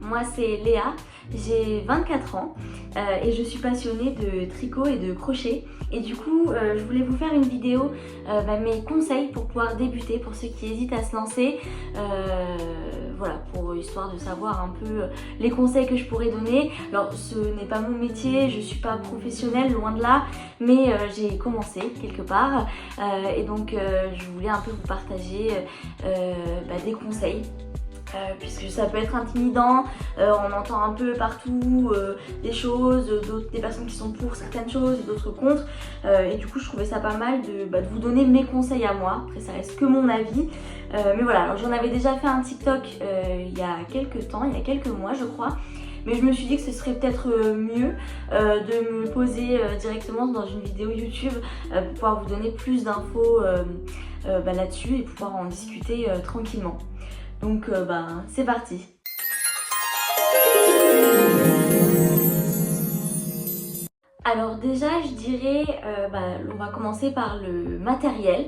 moi c'est Léa, j'ai 24 ans et je suis passionnée de tricot et de crochet. Et du coup, je voulais vous faire une vidéo, mes conseils pour pouvoir débuter, pour ceux qui hésitent à se lancer. Voilà, pour histoire de savoir un peu les conseils que je pourrais donner. Alors, ce n'est pas mon métier, je suis pas professionnelle, loin de là, mais j'ai commencé quelque part. Et donc, je voulais un peu vous partager des conseils. Puisque ça peut être intimidant, on entend un peu partout des choses, des personnes qui sont pour certaines choses et d'autres contre, et du coup je trouvais ça pas mal de vous donner mes conseils à moi. Après ça reste que mon avis, mais voilà. Alors j'en avais déjà fait un TikTok il y a quelques temps, il y a quelques mois je crois, mais je me suis dit que ce serait peut-être mieux de me poser directement dans une vidéo YouTube pour pouvoir vous donner plus d'infos là-dessus et pouvoir en discuter tranquillement. Donc c'est parti. Alors déjà je dirais, on va commencer par le matériel.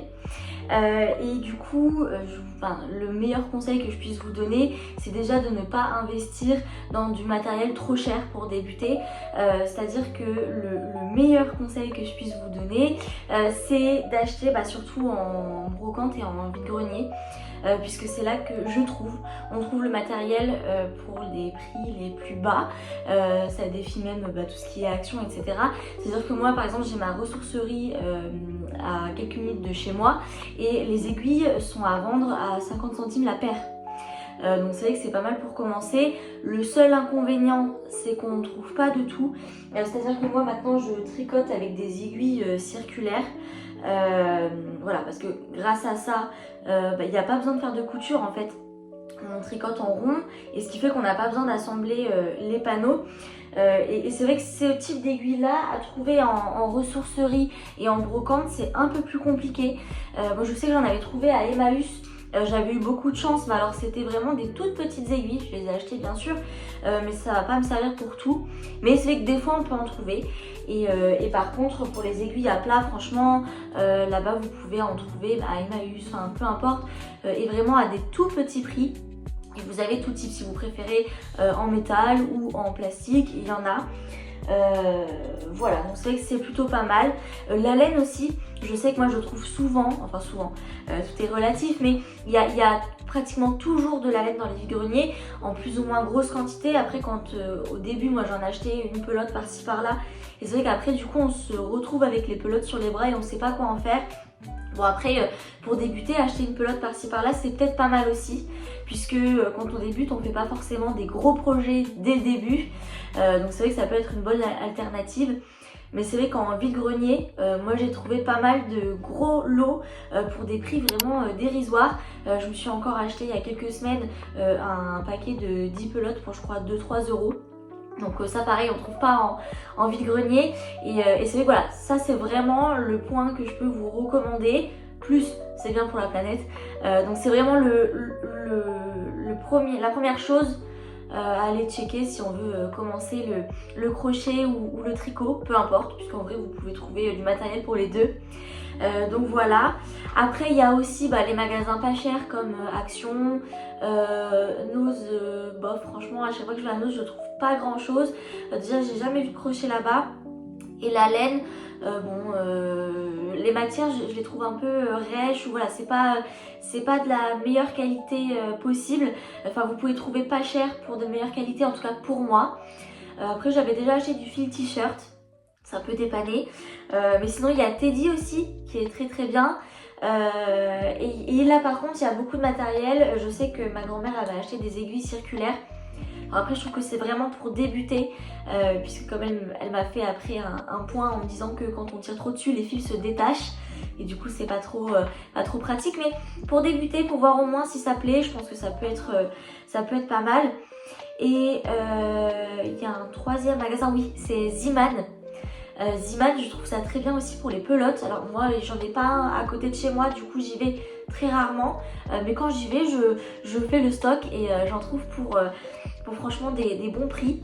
Et du coup, le meilleur conseil que je puisse vous donner, c'est déjà de ne pas investir dans du matériel trop cher pour débuter. C'est-à-dire que le meilleur conseil que je puisse vous donner, c'est d'acheter surtout en brocante et en vide-grenier. Puisque c'est là que on trouve le matériel pour les prix les plus bas. Ça défie même tout ce qui est action, etc. C'est-à-dire que moi par exemple j'ai ma ressourcerie à quelques minutes de chez moi et les aiguilles sont à vendre à 50 centimes la paire. Donc c'est vrai que c'est pas mal pour commencer. Le seul inconvénient c'est qu'on ne trouve pas de tout. C'est-à-dire que moi maintenant je tricote avec des aiguilles circulaires. Voilà, parce que grâce à ça, il n'y a pas besoin de faire de couture en fait. On tricote en rond et ce qui fait qu'on n'a pas besoin d'assembler les panneaux. Et c'est vrai que ce type d'aiguille là à trouver en ressourcerie et en brocante c'est un peu plus compliqué. Moi je sais que j'en avais trouvé à Emmaüs. J'avais eu beaucoup de chance, mais alors c'était vraiment des toutes petites aiguilles, je les ai achetées bien sûr, mais ça va pas me servir pour tout. Mais c'est vrai que des fois on peut en trouver. Et par contre pour les aiguilles à plat, franchement là-bas vous pouvez en trouver à Emmaüs, peu importe, et vraiment à des tout petits prix. Et vous avez tout type si vous préférez en métal ou en plastique, il y en a. Voilà, donc c'est vrai que c'est plutôt pas mal. La laine aussi, je sais que moi je trouve souvent, tout est relatif, mais il y a pratiquement toujours de la laine dans les vide-greniers en plus ou moins grosse quantité. Après au début moi j'en achetais une pelote par-ci par-là et c'est vrai qu'après du coup on se retrouve avec les pelotes sur les bras et on sait pas quoi en faire. Bon après pour débuter, acheter une pelote par-ci par-là c'est peut-être pas mal aussi, puisque quand on débute on fait pas forcément des gros projets dès le début, donc c'est vrai que ça peut être une bonne alternative. Mais c'est vrai qu'en vide-grenier, moi j'ai trouvé pas mal de gros lots pour des prix vraiment dérisoires. Je me suis encore acheté il y a quelques semaines un paquet de 10 pelotes pour je crois 2-3 euros. Donc ça pareil on trouve pas en vide-grenier et c'est vrai que voilà, ça c'est vraiment le point que je peux vous recommander. Plus c'est bien pour la planète, donc c'est vraiment la première chose à aller checker si on veut commencer le crochet ou le tricot, peu importe, puisqu'en vrai vous pouvez trouver du matériel pour les deux. Donc voilà. Après il y a aussi les magasins pas chers comme Action, Nose, bof franchement à chaque fois que je vais à Nose je trouve pas grand chose. Déjà j'ai jamais vu de crochet là-bas. Et la laine, les matières je les trouve un peu rêches, ou voilà, c'est pas de la meilleure qualité possible. Enfin vous pouvez trouver pas cher pour de meilleure qualité, en tout cas pour moi. Après j'avais déjà acheté du fil t-shirt, ça peut dépanner. Mais sinon il y a Teddy aussi qui est très très bien. Et là par contre il y a beaucoup de matériel. Je sais que ma grand-mère avait acheté des aiguilles circulaires. Alors après je trouve que c'est vraiment pour débuter, puisque comme elle m'a fait après un point en me disant que quand on tire trop dessus les fils se détachent et du coup c'est pas trop pratique. Mais pour débuter, pour voir au moins si ça plaît, je pense que ça peut être pas mal. Et il y a un troisième magasin, oui c'est Ziman. Ziman je trouve ça très bien aussi pour les pelotes. Alors moi j'en ai pas un à côté de chez moi, du coup j'y vais très rarement, mais quand j'y vais je fais le stock et j'en trouve pour franchement des bons prix.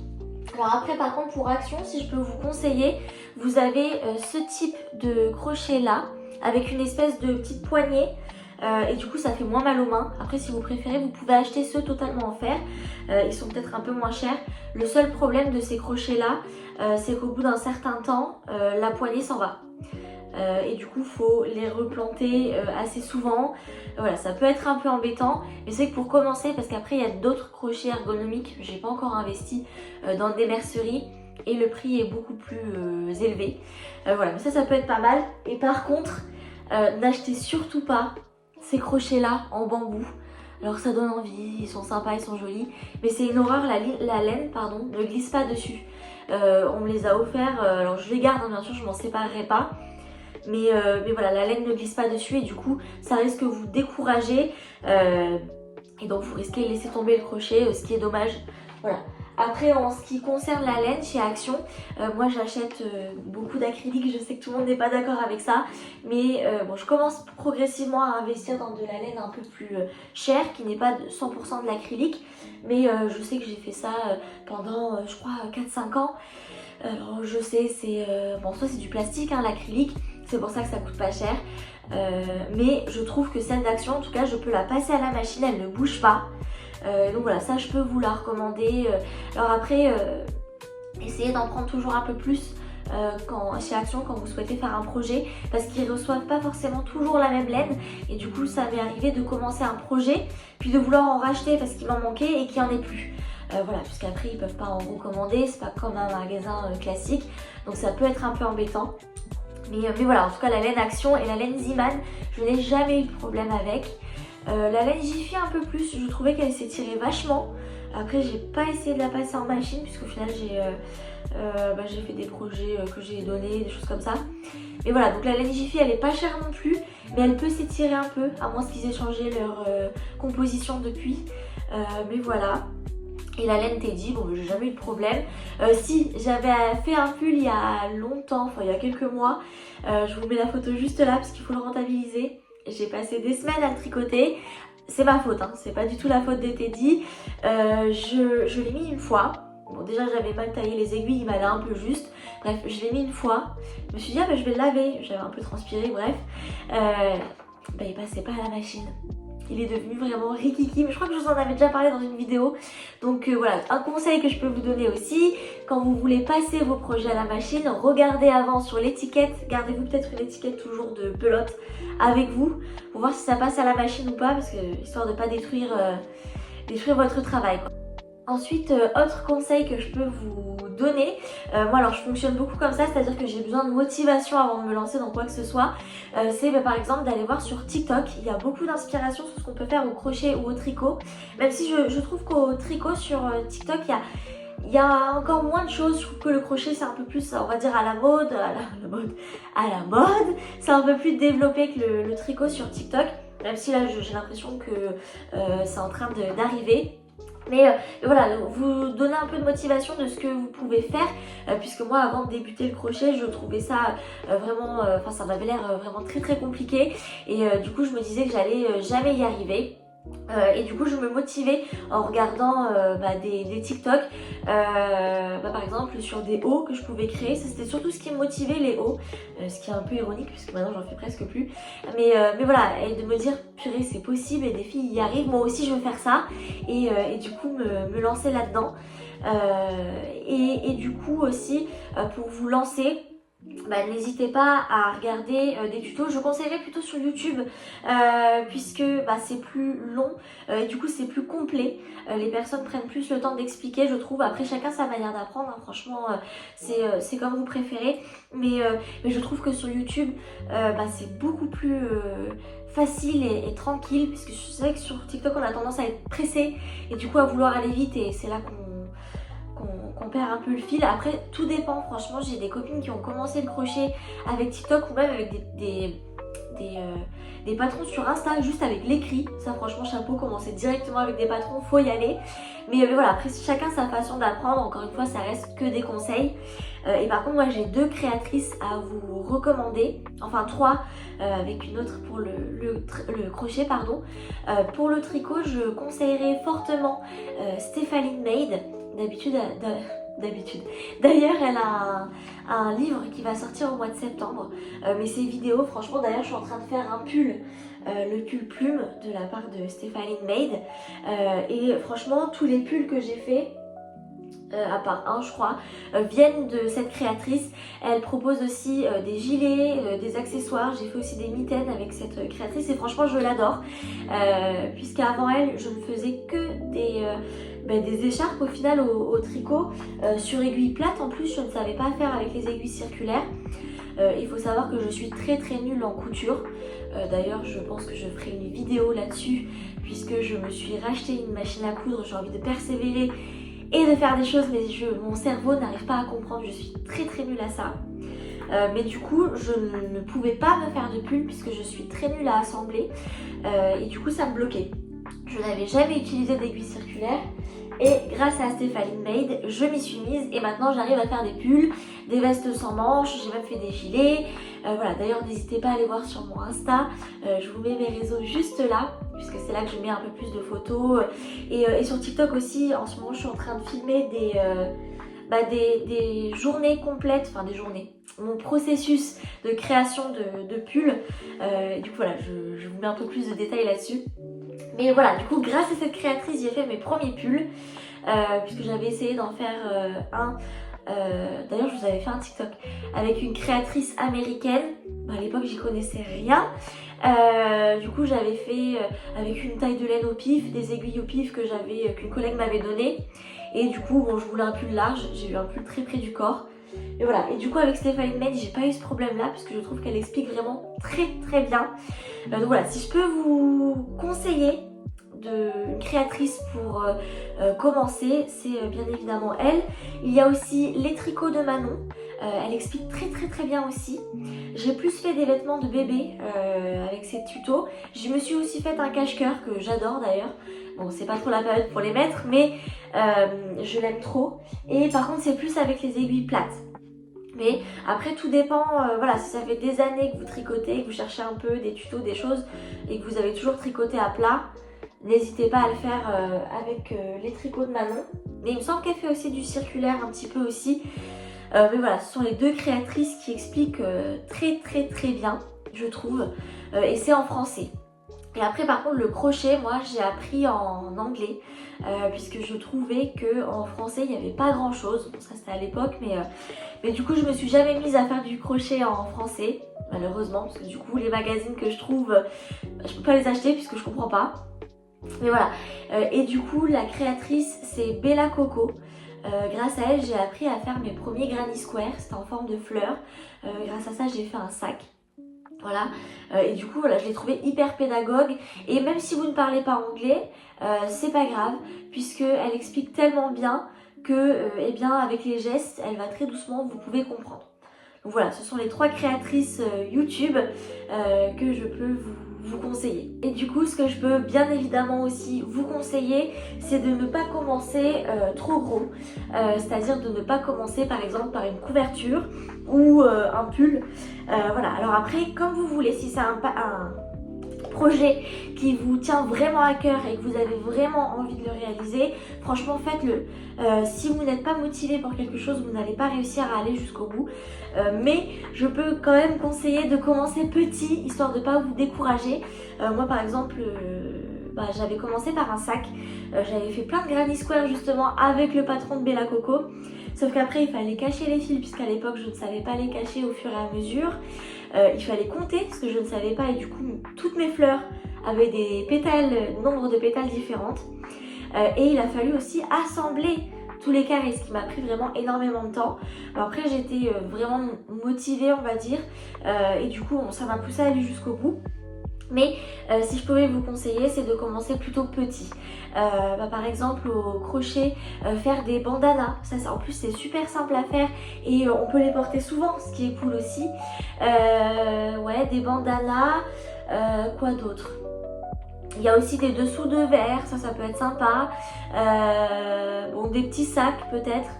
Alors après par contre pour Action, si je peux vous conseiller, vous avez ce type de crochet là avec une espèce de petite poignée et du coup ça fait moins mal aux mains. Après si vous préférez vous pouvez acheter ceux totalement en fer, ils sont peut-être un peu moins chers. Le seul problème de ces crochets là c'est qu'au bout d'un certain temps la poignée s'en va. Et du coup faut les replanter assez souvent. Voilà, ça peut être un peu embêtant, mais c'est que pour commencer, parce qu'après il y a d'autres crochets ergonomiques, j'ai pas encore investi dans des merceries et le prix est beaucoup plus élevé. Voilà, mais ça peut être pas mal. Et par contre, n'achetez surtout pas ces crochets là en bambou. Alors ça donne envie, ils sont sympas, ils sont jolis, mais c'est une horreur, la laine pardon, ne glisse pas dessus. On me les a offerts, alors je les garde hein, bien sûr, je m'en séparerai pas. Mais voilà, la laine ne glisse pas dessus et du coup ça risque de vous décourager et donc vous risquez de laisser tomber le crochet, ce qui est dommage. Voilà. Après en ce qui concerne la laine chez Action, moi j'achète beaucoup d'acrylique, je sais que tout le monde n'est pas d'accord avec ça, mais bon, je commence progressivement à investir dans de la laine un peu plus chère, qui n'est pas de 100% de l'acrylique, mais je sais que j'ai fait ça pendant je crois 4-5 ans. Alors je sais, c'est bon, soit c'est du plastique hein, l'acrylique, c'est pour ça que ça coûte pas cher, mais je trouve que celle d'Action, en tout cas je peux la passer à la machine, elle ne bouge pas. Donc voilà, ça je peux vous la recommander. Alors après, essayez d'en prendre toujours un peu plus chez Action quand vous souhaitez faire un projet, parce qu'ils reçoivent pas forcément toujours la même laine et du coup ça m'est arrivé de commencer un projet puis de vouloir en racheter parce qu'il m'en manquait et qu'il n'y en ait plus. Voilà, puisqu'après ils peuvent pas en recommander, c'est pas comme un magasin classique, donc ça peut être un peu embêtant. Mais voilà, en tout cas la laine Action et la laine Ziman, je n'ai jamais eu de problème avec. La laine Jiffy un peu plus, je trouvais qu'elle s'étirait vachement. Après j'ai pas essayé de la passer en machine puisqu'au final j'ai fait des projets que j'ai donnés, des choses comme ça. Mais voilà, donc la laine Jiffy elle est pas chère non plus, mais elle peut s'étirer un peu, à moins qu'ils aient changé leur composition depuis. Mais voilà. Et la laine Teddy, bon j'ai jamais eu de problème. Si, j'avais fait un pull il y a longtemps, enfin il y a quelques mois. Je vous mets la photo juste là parce qu'il faut le rentabiliser. J'ai passé des semaines à le tricoter. C'est ma faute, hein, c'est pas du tout la faute de Teddy. Je l'ai mis une fois. Bon déjà j'avais mal taillé les aiguilles, il m'allait un peu juste. Bref, je l'ai mis une fois. Je me suis dit ah bah je vais le laver. J'avais un peu transpiré, bref. Bah il passait pas à la machine. Il est devenu vraiment rikiki, mais je crois que je vous en avais déjà parlé dans une vidéo. Donc voilà, un conseil que je peux vous donner aussi, quand vous voulez passer vos projets à la machine, regardez avant sur l'étiquette, gardez-vous peut-être une étiquette toujours de pelote avec vous, pour voir si ça passe à la machine ou pas, parce que histoire de ne pas détruire votre travail, quoi. Ensuite, autre conseil que je peux vous donner, moi alors je fonctionne beaucoup comme ça, c'est-à-dire que j'ai besoin de motivation avant de me lancer dans quoi que ce soit, c'est par exemple d'aller voir sur TikTok, il y a beaucoup d'inspiration sur ce qu'on peut faire au crochet ou au tricot, même si je trouve qu'au tricot sur TikTok il y a encore moins de choses. Je trouve que le crochet c'est un peu plus, on va dire, à la mode, c'est un peu plus développé que le tricot sur TikTok, même si là j'ai l'impression que c'est en train d'arriver. Mais voilà, vous donner un peu de motivation de ce que vous pouvez faire, puisque moi avant de débuter le crochet je trouvais ça vraiment, enfin ça m'avait l'air vraiment très compliqué et du coup je me disais que j'allais jamais y arriver. Et du coup je me motivais en regardant des TikTok, par exemple sur des hauts que je pouvais créer. Ça c'était surtout ce qui me motivait, les hauts, ce qui est un peu ironique puisque maintenant j'en fais presque plus, mais voilà, et de me dire purée c'est possible et des filles y arrivent, moi aussi je veux faire ça, et du coup me lancer là-dedans, et du coup aussi pour vous lancer, n'hésitez pas à regarder des tutos. Je conseillerais plutôt sur YouTube, puisque c'est plus long et du coup c'est plus complet. Les personnes prennent plus le temps d'expliquer, je trouve. Après chacun sa manière d'apprendre, hein. Franchement c'est comme vous préférez, mais je trouve que sur YouTube c'est beaucoup plus facile et tranquille, puisque je sais que sur TikTok on a tendance à être pressé et du coup à vouloir aller vite, et c'est là qu'on perd un peu le fil. Après tout dépend, franchement j'ai des copines qui ont commencé le crochet avec TikTok ou même avec des patrons sur Insta, juste avec l'écrit. Ça franchement chapeau, commencer directement avec des patrons, faut y aller. Mais voilà, après chacun sa façon d'apprendre, encore une fois ça reste que des conseils. Et par contre moi j'ai 2 créatrices à vous recommander, enfin 3 avec une autre pour le crochet pardon. Pour le tricot je conseillerais fortement Stefaline Made. D'habitude d'habitude. D'ailleurs, elle a un livre qui va sortir au mois de septembre. Mais ses vidéos, franchement, d'ailleurs, je suis en train de faire un pull, le pull plume de la part de Stephanie Made. Et franchement, tous les pulls que j'ai fait, à part un je crois, viennent de cette créatrice. Elle propose aussi des gilets, des accessoires. J'ai fait aussi des mitaines avec cette créatrice et franchement je l'adore, puisqu'avant elle je ne faisais que des écharpes au final au tricot, sur aiguille plate. En plus je ne savais pas faire avec les aiguilles circulaires. Il faut savoir que je suis très nulle en couture. D'ailleurs je pense que je ferai une vidéo là-dessus, puisque je me suis racheté une machine à coudre. J'ai envie de persévérer et de faire des choses, mais mon cerveau n'arrive pas à comprendre, je suis très nulle à ça. Mais du coup, je ne pouvais pas me faire de pull puisque je suis très nulle à assembler, et du coup ça me bloquait. Je n'avais jamais utilisé d'aiguille circulaire et grâce à Stephanie Made, je m'y suis mise et maintenant j'arrive à faire des pulls, des vestes sans manches, j'ai même fait des gilets. Voilà, d'ailleurs n'hésitez pas à aller voir sur mon Insta, je vous mets mes réseaux juste là, puisque c'est là que je mets un peu plus de photos. Et sur TikTok aussi, en ce moment je suis en train de filmer des journées complètes, enfin des journées, mon processus de création de pulls. Du coup voilà, je vous mets un peu plus de détails là-dessus. Mais voilà, du coup grâce à cette créatrice j'ai fait mes premiers pulls, puisque j'avais essayé d'en faire un. D'ailleurs je vous avais fait un TikTok avec une créatrice américaine. À l'époque j'y connaissais rien. Du coup j'avais fait avec une taille de laine au pif, des aiguilles au pif qu'une collègue m'avait donné. Et du coup bon, je voulais un pull large, j'ai eu un pull très près du corps. Et voilà, et du coup avec Stephanie Made j'ai pas eu ce problème là, parce que je trouve qu'elle explique vraiment très bien. Donc voilà, si je peux vous conseiller une créatrice pour commencer, c'est bien évidemment elle. Il y a aussi les tricots de Manon, elle explique très bien aussi. J'ai plus fait des vêtements de bébé avec ses tutos. Je me suis aussi fait un cache-cœur que j'adore d'ailleurs. Bon, c'est pas trop la période pour les mettre, mais je l'aime trop. Et par contre c'est plus avec les aiguilles plates. Mais après tout dépend, voilà, si ça fait des années que vous tricotez, que vous cherchez un peu des tutos, des choses, et que vous avez toujours tricoté à plat, n'hésitez pas à le faire avec les tricots de Manon. Mais il me semble qu'elle fait aussi du circulaire un petit peu aussi. Mais voilà, ce sont les deux créatrices qui expliquent très bien, je trouve. Et c'est en français. Et après par contre le crochet, moi j'ai appris en anglais, puisque je trouvais qu'en français il n'y avait pas grand chose. Bon, ça c'était à l'époque, mais du coup je me suis jamais mise à faire du crochet en français, malheureusement, parce que du coup les magazines que je trouve, je peux pas les acheter puisque je comprends pas. Mais voilà, et du coup la créatrice c'est Bella Coco. Grâce à elle j'ai appris à faire mes premiers granny square, c'était en forme de fleurs. Grâce à ça j'ai fait un sac. Voilà, et du coup voilà, je l'ai trouvé hyper pédagogue. Et même si vous ne parlez pas anglais, c'est pas grave, puisque elle explique tellement bien que eh bien avec les gestes elle va très doucement, vous pouvez comprendre. Donc voilà, ce sont les trois créatrices YouTube que je peux vous conseiller. Et du coup ce que je peux bien évidemment aussi vous conseiller, c'est de ne pas commencer trop gros, c'est-à-dire de ne pas commencer par exemple par une couverture ou un pull. Voilà, alors après comme vous voulez, si c'est un projet qui vous tient vraiment à cœur et que vous avez vraiment envie de le réaliser, franchement faites-le. Si vous n'êtes pas motivé pour quelque chose, vous n'allez pas réussir à aller jusqu'au bout. Mais je peux quand même conseiller de commencer petit, histoire de ne pas vous décourager. Moi par exemple, j'avais commencé par un sac. J'avais fait plein de granny square justement avec le patron de Bella Coco. Sauf qu'après il fallait cacher les fils, puisqu'à l'époque je ne savais pas les cacher au fur et à mesure. Il fallait compter parce que je ne savais pas, et du coup toutes mes fleurs avaient des pétales, nombre de pétales différentes. Et il a fallu aussi assembler tous les carrés, ce qui m'a pris vraiment énormément de temps. Alors après j'étais vraiment motivée on va dire, et du coup ça m'a poussée à aller jusqu'au bout. Mais si je pouvais vous conseiller, c'est de commencer plutôt petit. Par exemple au crochet, faire des bandanas. Ça en plus c'est super simple à faire et on peut les porter souvent, ce qui est cool aussi. Ouais, des bandanas. Quoi d'autre? Il y a aussi des dessous de verre, ça peut être sympa. Bon, des petits sacs peut-être.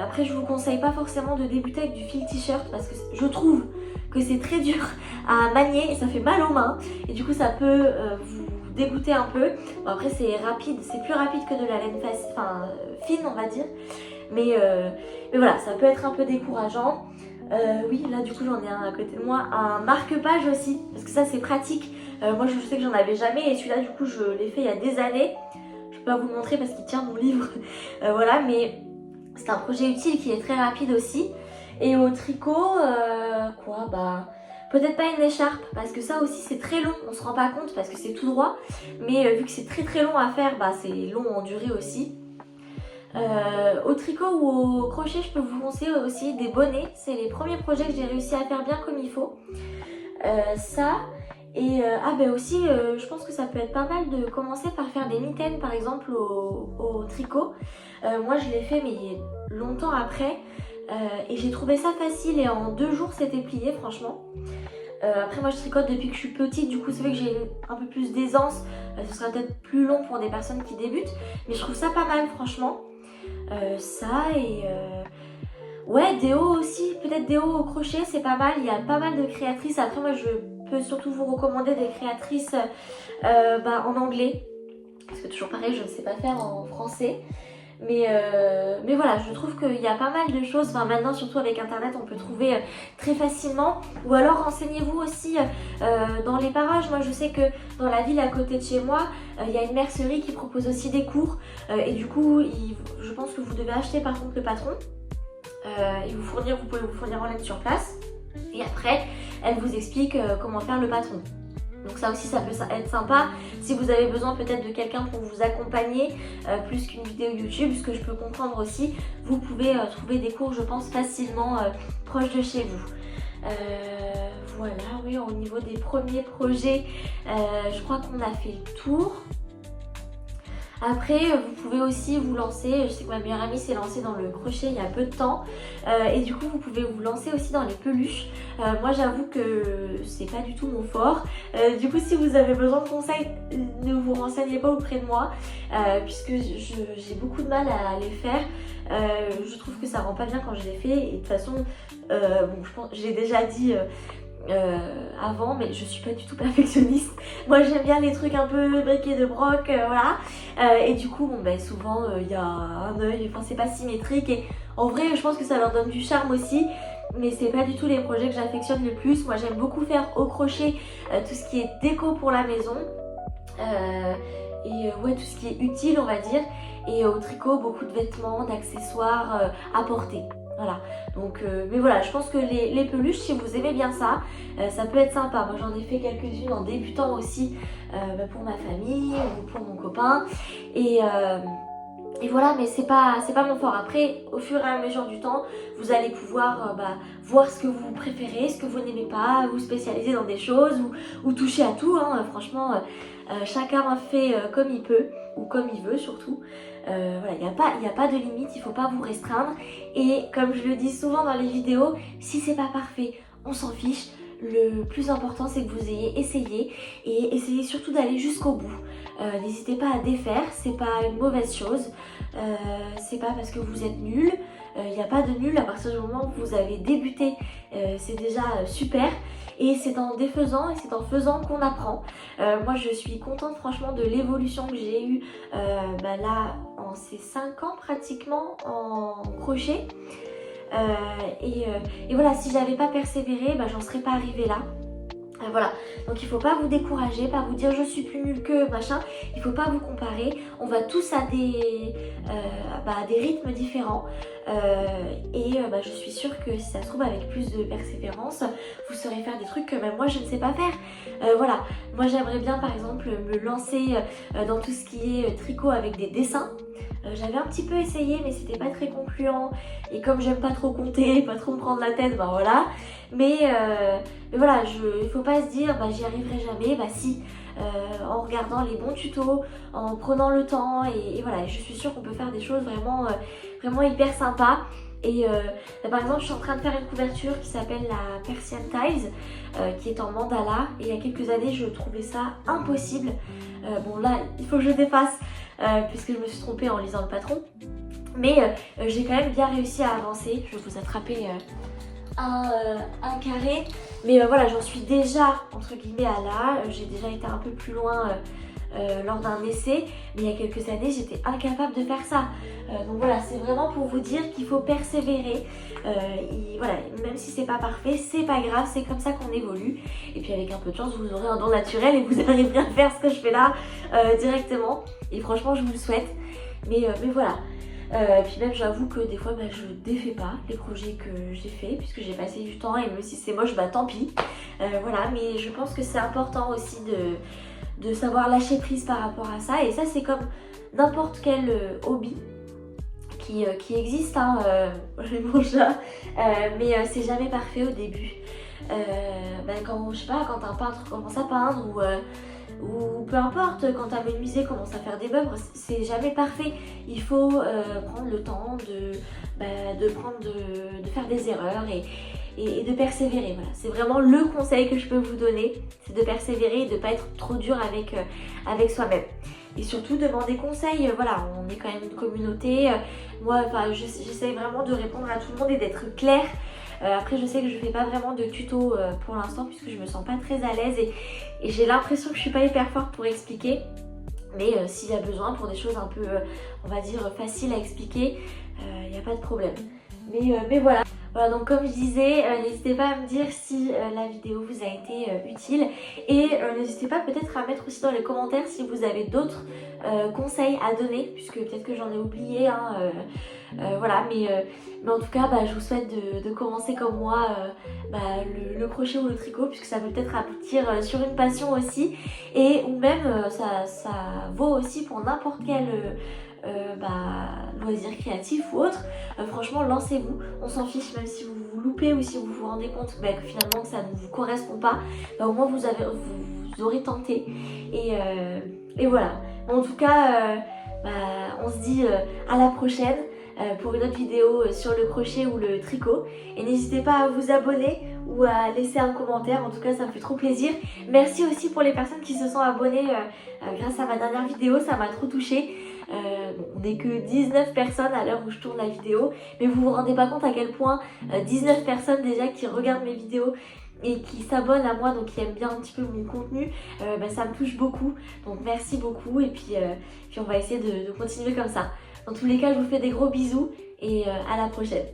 Après je vous conseille pas forcément de débuter avec du fil t-shirt, parce que je trouve que c'est très dur à manier et ça fait mal aux mains, et du coup ça peut vous vous dégoûter un peu. Bon, après c'est rapide, c'est plus rapide que de la laine fine on va dire. Mais voilà, ça peut être un peu décourageant. Oui, là du coup j'en ai un à côté de moi, un marque-page aussi, parce que ça c'est pratique. Moi je sais que j'en avais jamais et celui-là du coup je l'ai fait il y a des années. Je peux pas vous le montrer parce qu'il tient mon livre. Voilà, mais c'est un projet utile qui est très rapide aussi. Et au tricot, peut-être pas une écharpe, parce que ça aussi c'est très long, on se rend pas compte parce que c'est tout droit. Mais vu que c'est très très long à faire, c'est long en durée aussi. Au tricot ou au crochet, je peux vous conseiller aussi des bonnets. C'est les premiers projets que j'ai réussi à faire bien comme il faut. Ça, et aussi, je pense que ça peut être pas mal de commencer par faire des mitaines par exemple au tricot. Moi je l'ai fait mais longtemps après et j'ai trouvé ça facile et en 2 jours c'était plié franchement. Après moi je tricote depuis que je suis petite, du coup c'est vrai que j'ai un peu plus d'aisance. Ce sera peut-être plus long pour des personnes qui débutent, mais je trouve ça pas mal franchement. Ça et ouais, des hauts aussi, peut-être des hauts au crochet, c'est pas mal. Il y a pas mal de créatrices. Après moi je peux surtout vous recommander des créatrices en anglais, parce que toujours pareil je ne sais pas faire en français. Mais voilà, je trouve qu'il y a pas mal de choses, maintenant surtout avec internet on peut trouver très facilement. Ou alors renseignez-vous aussi dans les parages. Moi je sais que dans la ville à côté de chez moi, il y a une mercerie qui propose aussi des cours. Et du coup, je pense que vous devez acheter par contre le patron. Et vous pouvez vous fournir en laine sur place. Et après, elle vous explique comment faire le patron. Donc ça aussi ça peut être sympa si vous avez besoin peut-être de quelqu'un pour vous accompagner plus qu'une vidéo YouTube, ce que je peux comprendre aussi. Vous pouvez trouver des cours je pense facilement proches de chez vous. Voilà, oui, au niveau des premiers projets, je crois qu'on a fait le tour. Après, vous pouvez aussi vous lancer, je sais que ma meilleure amie s'est lancée dans le crochet il y a peu de temps. Et du coup, vous pouvez vous lancer aussi dans les peluches. Moi, j'avoue que c'est pas du tout mon fort. Du coup, si vous avez besoin de conseils, ne vous renseignez pas auprès de moi. Puisque j'ai beaucoup de mal à les faire. Je trouve que ça rend pas bien quand je les fais. Et de toute façon, je pense, j'ai déjà dit... avant, mais je suis pas du tout perfectionniste. Moi j'aime bien les trucs un peu briquet de broc, voilà. Et du coup souvent il y a un œil, enfin c'est pas symétrique et en vrai je pense que ça leur donne du charme aussi, mais c'est pas du tout les projets que j'affectionne le plus. Moi j'aime beaucoup faire au crochet tout ce qui est déco pour la maison ouais, tout ce qui est utile on va dire, et au tricot beaucoup de vêtements, d'accessoires à porter. Voilà, donc mais voilà, je pense que les peluches, si vous aimez bien ça, ça peut être sympa. Moi j'en ai fait quelques-unes en débutant aussi pour ma famille ou pour mon copain. Et voilà, mais c'est pas mon fort. Après, au fur et à mesure du temps, vous allez pouvoir voir ce que vous préférez, ce que vous n'aimez pas, vous spécialiser dans des choses ou toucher à tout. Franchement, chacun fait comme il peut ou comme il veut surtout. Voilà, il n'y a pas de limite, il ne faut pas vous restreindre. Et comme je le dis souvent dans les vidéos, si c'est pas parfait, on s'en fiche. Le plus important c'est que vous ayez essayé et essayez surtout d'aller jusqu'au bout. N'hésitez pas à défaire, c'est pas une mauvaise chose. C'est pas parce que vous êtes nul. Il n'y a pas de nul à partir du moment où vous avez débuté. C'est déjà super. Et c'est en défaisant et c'est en faisant qu'on apprend. Moi je suis contente franchement de l'évolution que j'ai eue là en ces 5 ans pratiquement en crochet. Et voilà, si j'avais pas persévéré, j'en serais pas arrivée là. Voilà, donc il faut pas vous décourager, pas vous dire je suis plus nulle que machin. Il faut pas vous comparer. On va tous à des rythmes différents. Je suis sûre que si ça se trouve avec plus de persévérance, vous saurez faire des trucs que même moi je ne sais pas faire. Voilà, moi j'aimerais bien par exemple me lancer dans tout ce qui est tricot avec des dessins. J'avais un petit peu essayé mais c'était pas très concluant et comme j'aime pas trop compter, pas trop me prendre la tête, voilà. Mais voilà, il faut pas se dire j'y arriverai jamais, si, en regardant les bons tutos, en prenant le temps et voilà, je suis sûre qu'on peut faire des choses vraiment, vraiment hyper sympas. Et par exemple je suis en train de faire une couverture qui s'appelle la Persian Tiles qui est en mandala et il y a quelques années je trouvais ça impossible. Bon là il faut que je défasse puisque je me suis trompée en lisant le patron, mais j'ai quand même bien réussi à avancer. Je vais vous attraper un carré, mais voilà, j'en suis déjà entre guillemets à là. J'ai déjà été un peu plus loin lors d'un essai, mais il y a quelques années j'étais incapable de faire ça. Donc voilà, c'est vraiment pour vous dire qu'il faut persévérer. Voilà, même si c'est pas parfait, c'est pas grave, c'est comme ça qu'on évolue. Et puis avec un peu de chance, vous aurez un don naturel et vous arriverez à faire ce que je fais là directement. Et franchement, je vous le souhaite. Mais voilà. Et puis même j'avoue que des fois je défais pas les projets que j'ai fait puisque j'ai passé du temps et même si c'est moche, tant pis. Voilà, mais je pense que c'est important aussi de savoir lâcher prise par rapport à ça. Et ça c'est comme n'importe quel hobby qui existe, hein, mon chat, mais c'est jamais parfait au début. Quand, je sais pas, quand un peintre commence à peindre ou peu importe, quand un menuisier commence à faire des meubles, c'est jamais parfait. Il faut prendre le temps de faire des erreurs et de persévérer. Voilà. C'est vraiment le conseil que je peux vous donner, c'est de persévérer et de ne pas être trop dur avec soi-même. Et surtout demander conseil, voilà, on est quand même une communauté. Moi, j'essaie vraiment de répondre à tout le monde et d'être claire. Après, je sais que je fais pas vraiment de tuto pour l'instant puisque je me sens pas très à l'aise et j'ai l'impression que je suis pas hyper forte pour expliquer. Mais s'il y a besoin pour des choses un peu, on va dire, faciles à expliquer, il n'y a pas de problème. Mais voilà. Voilà, donc comme je disais, n'hésitez pas à me dire si la vidéo vous a été utile et n'hésitez pas peut-être à mettre aussi dans les commentaires si vous avez d'autres conseils à donner puisque peut-être que j'en ai oublié, hein, voilà, mais en tout cas je vous souhaite de commencer comme moi le crochet ou le tricot puisque ça peut peut-être aboutir sur une passion aussi et ou même ça vaut aussi pour n'importe quel loisir créatif ou autre. Franchement, lancez-vous, on s'en fiche même si vous vous loupez ou si vous vous rendez compte que finalement ça ne vous correspond pas, au moins vous aurez tenté et voilà. En tout cas, on se dit à la prochaine pour une autre vidéo sur le crochet ou le tricot et n'hésitez pas à vous abonner ou à laisser un commentaire, en tout cas ça me fait trop plaisir. Merci aussi pour les personnes qui se sont abonnées grâce à ma dernière vidéo, ça m'a trop touchée. On n'est que 19 personnes à l'heure où je tourne la vidéo, mais vous vous rendez pas compte à quel point 19 personnes déjà qui regardent mes vidéos et qui s'abonnent à moi, donc qui aiment bien un petit peu mon contenu, ça me touche beaucoup, donc merci beaucoup et puis on va essayer de continuer comme ça. Dans tous les cas, je vous fais des gros bisous et à la prochaine.